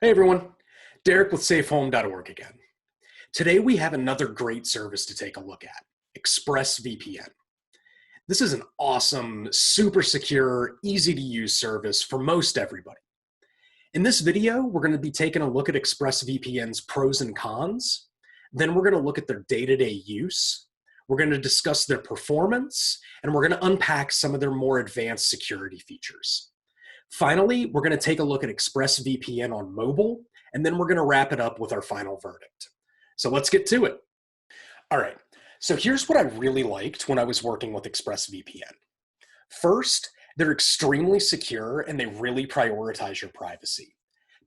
Hey everyone, Derek with SafeHome.org again. Today we have another great service to take a look at, ExpressVPN. This is an awesome, super secure, easy to use service for most everybody. In this video, we're going to be taking a look at ExpressVPN's pros and cons. Then we're going to look at their day-to-day use. We're going to discuss their performance, and we're going to unpack some of their more advanced security features. Finally, we're going to take a look at ExpressVPN on mobile, and then we're going to wrap it up with our final verdict. So let's get to it. All right, so here's what I really liked when I was working with ExpressVPN. First, they're extremely secure and they really prioritize your privacy.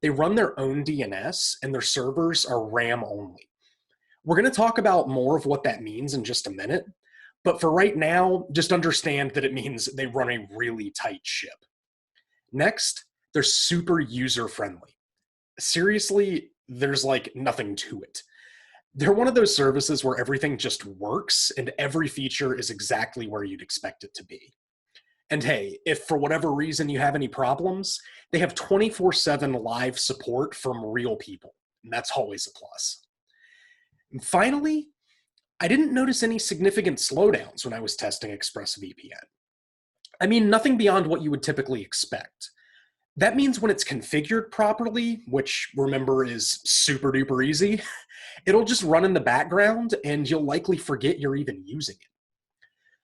They run their own DNS and their servers are RAM only. We're going to talk about more of what that means in just a minute, but for right now, just understand that it means they run a really tight ship. Next, they're super user-friendly. Seriously, there's like nothing to it. They're one of those services where everything just works and every feature is exactly where you'd expect it to be. And hey, if for whatever reason you have any problems, they have 24/7 live support from real people, and that's always a plus. And finally, I didn't notice any significant slowdowns when I was testing ExpressVPN. I mean, nothing beyond what you would typically expect. That means when it's configured properly, which remember is super duper easy, it'll just run in the background and you'll likely forget you're even using it.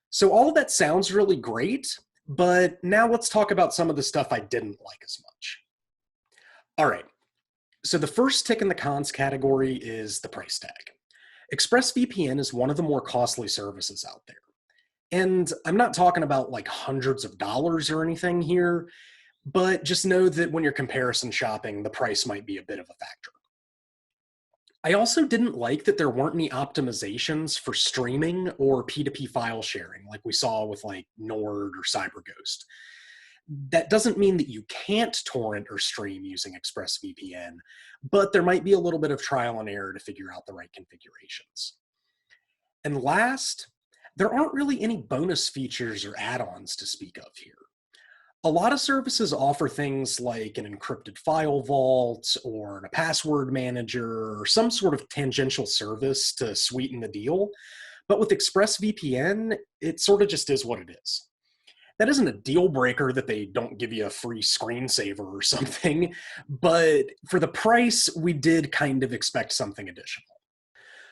So all of that sounds really great, but now let's talk about some of the stuff I didn't like as much. All right, so the first tick in the cons category is the price tag. ExpressVPN is one of the more costly services out there. And I'm not talking about like hundreds of dollars or anything here, but just know that when you're comparison shopping, the price might be a bit of a factor. I also didn't like that there weren't any optimizations for streaming or P2P file sharing like we saw with like Nord or CyberGhost. That doesn't mean that you can't torrent or stream using ExpressVPN, but there might be a little bit of trial and error to figure out the right configurations. And last, there aren't really any bonus features or add-ons to speak of here. A lot of services offer things like an encrypted file vault or a password manager or some sort of tangential service to sweeten the deal. But with ExpressVPN, it sort of just is what it is. That isn't a deal breaker that they don't give you a free screensaver or something, but for the price, we did kind of expect something additional.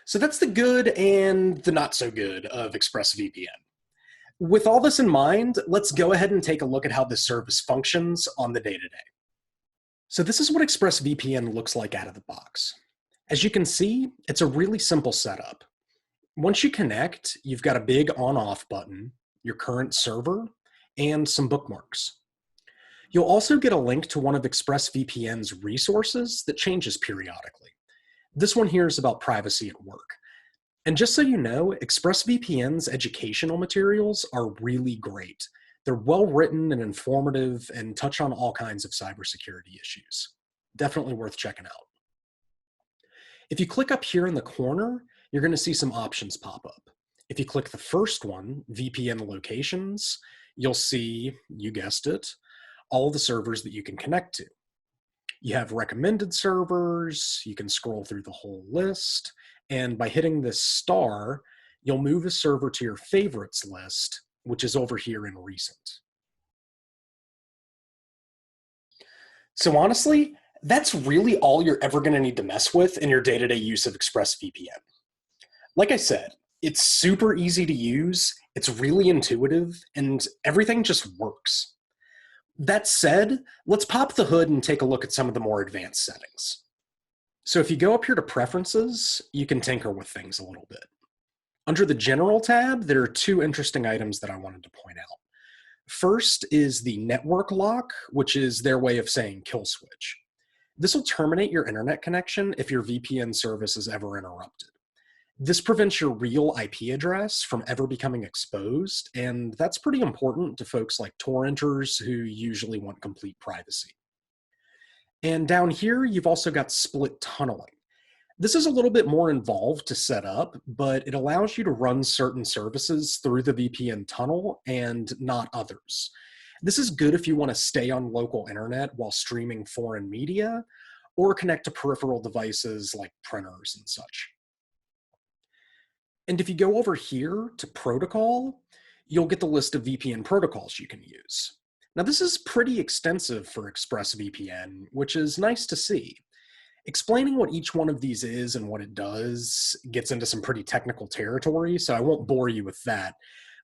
So that's the good and the not so good of ExpressVPN. With all this in mind, let's go ahead and take a look at how this service functions on the day-to-day. So this is what ExpressVPN looks like out of the box. As you can see, it's a really simple setup. Once you connect, you've got a big on-off button, your current server, and some bookmarks. You'll also get a link to one of ExpressVPN's resources that changes periodically. This one here is about privacy at work. And just so you know, ExpressVPN's educational materials are really great. They're well written and informative and touch on all kinds of cybersecurity issues. Definitely worth checking out. If you click up here in the corner, you're going to see some options pop up. If you click the first one, VPN locations, you'll see, you guessed it, all the servers that you can connect to. You have recommended servers, you can scroll through the whole list, and by hitting this star, you'll move a server to your favorites list, which is over here in recent. So honestly, that's really all you're ever going to need to mess with in your day-to-day use of ExpressVPN. Like I said, it's super easy to use, it's really intuitive, and everything just works. That said, let's pop the hood and take a look at some of the more advanced settings. So if you go up here to Preferences, you can tinker with things a little bit. Under the General tab, there are two interesting items that I wanted to point out. First is the Network Lock, which is their way of saying kill switch. This will terminate your internet connection if your VPN service is ever interrupted. This prevents your real IP address from ever becoming exposed, and that's pretty important to folks like torrenters who usually want complete privacy. And down here, you've also got split tunneling. This is a little bit more involved to set up, but it allows you to run certain services through the VPN tunnel and not others. This is good if you want to stay on local internet while streaming foreign media, or connect to peripheral devices like printers and such. And if you go over here to protocol, you'll get the list of VPN protocols you can use. Now, this is pretty extensive for ExpressVPN, which is nice to see. Explaining what each one of these is and what it does gets into some pretty technical territory, so I won't bore you with that.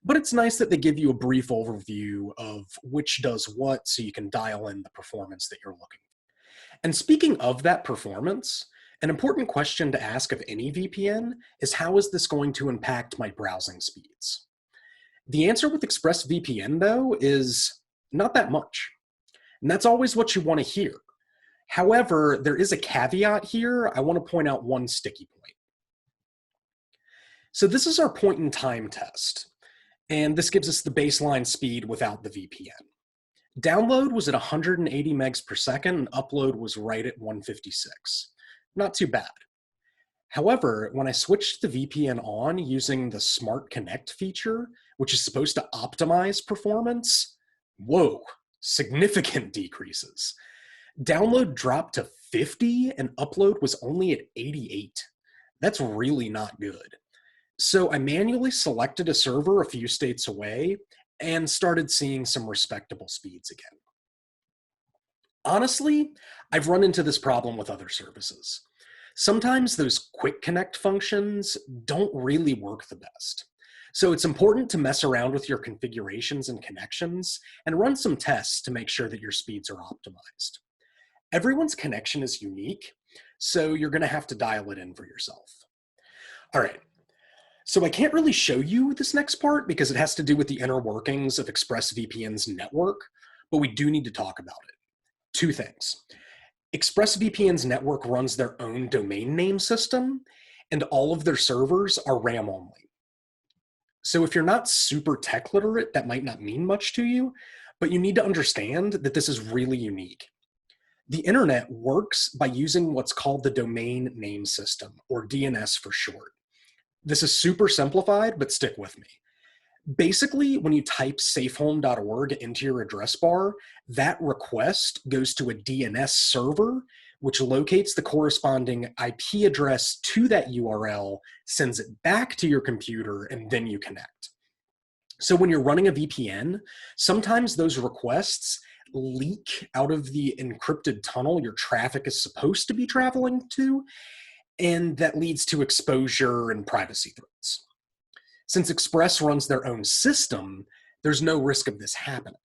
But it's nice that they give you a brief overview of which does what so you can dial in the performance that you're looking for. And speaking of that performance, an important question to ask of any VPN is, how is this going to impact my browsing speeds? The answer with ExpressVPN, though, is not that much. And that's always what you want to hear. However, there is a caveat here. I want to point out one sticky point. So this is our point in time test, and this gives us the baseline speed without the VPN. Download was at 180 megs per second, and upload was right at 156. Not too bad. However, when I switched the VPN on using the SmartConnect feature, which is supposed to optimize performance, whoa, significant decreases. Download dropped to 50 and upload was only at 88. That's really not good. So I manually selected a server a few states away and started seeing some respectable speeds again. Honestly, I've run into this problem with other services. Sometimes those quick connect functions don't really work the best. So it's important to mess around with your configurations and connections and run some tests to make sure that your speeds are optimized. Everyone's connection is unique, so you're going to have to dial it in for yourself. All right, so I can't really show you this next part because it has to do with the inner workings of ExpressVPN's network, but we do need to talk about it. Two things. ExpressVPN's network runs their own domain name system, and all of their servers are RAM only. So if you're not super tech literate, that might not mean much to you, but you need to understand that this is really unique. The internet works by using what's called the domain name system, or DNS for short. This is super simplified, but stick with me. Basically, when you type safehome.org into your address bar, that request goes to a DNS server, which locates the corresponding IP address to that URL, sends it back to your computer, and then you connect. So when you're running a VPN, sometimes those requests leak out of the encrypted tunnel your traffic is supposed to be traveling to, and that leads to exposure and privacy threats. Since Express runs their own system, there's no risk of this happening.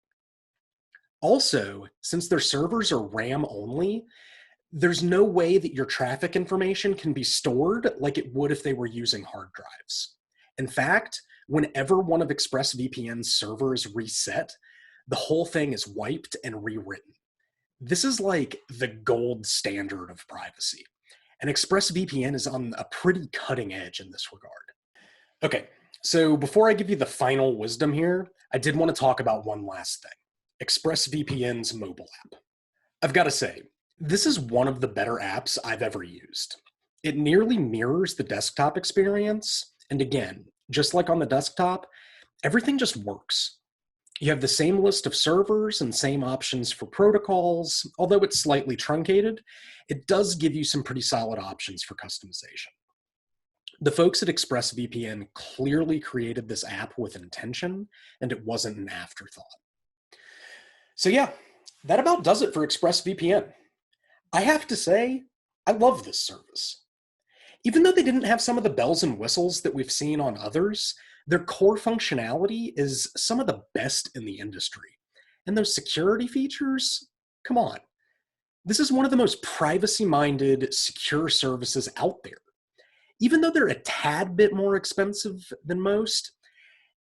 Also, since their servers are RAM only, there's no way that your traffic information can be stored like it would if they were using hard drives. In fact, whenever one of ExpressVPN's servers reset, the whole thing is wiped and rewritten. This is like the gold standard of privacy, and ExpressVPN is on a pretty cutting edge in this regard. Okay, so before I give you the final wisdom here, I did want to talk about one last thing, ExpressVPN's mobile app. I've got to say, this is one of the better apps I've ever used. It nearly mirrors the desktop experience, and again, just like on the desktop, everything just works. You have the same list of servers and same options for protocols. Although it's slightly truncated, it does give you some pretty solid options for customization. The folks at ExpressVPN clearly created this app with intention, and it wasn't an afterthought. So yeah, that about does it for ExpressVPN. I have to say, I love this service. Even though they didn't have some of the bells and whistles that we've seen on others, their core functionality is some of the best in the industry. And those security features, come on. This is one of the most privacy-minded, secure services out there. Even though they're a tad bit more expensive than most,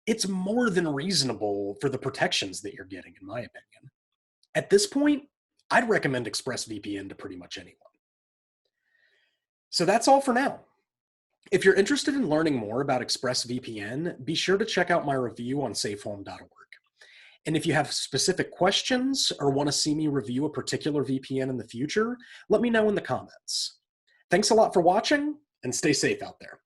it's more than reasonable for the protections that you're getting, in my opinion. At this point, I'd recommend ExpressVPN to pretty much anyone. So that's all for now. If you're interested in learning more about ExpressVPN, be sure to check out my review on safehome.org. And if you have specific questions or want to see me review a particular VPN in the future, let me know in the comments. Thanks a lot for watching, and stay safe out there.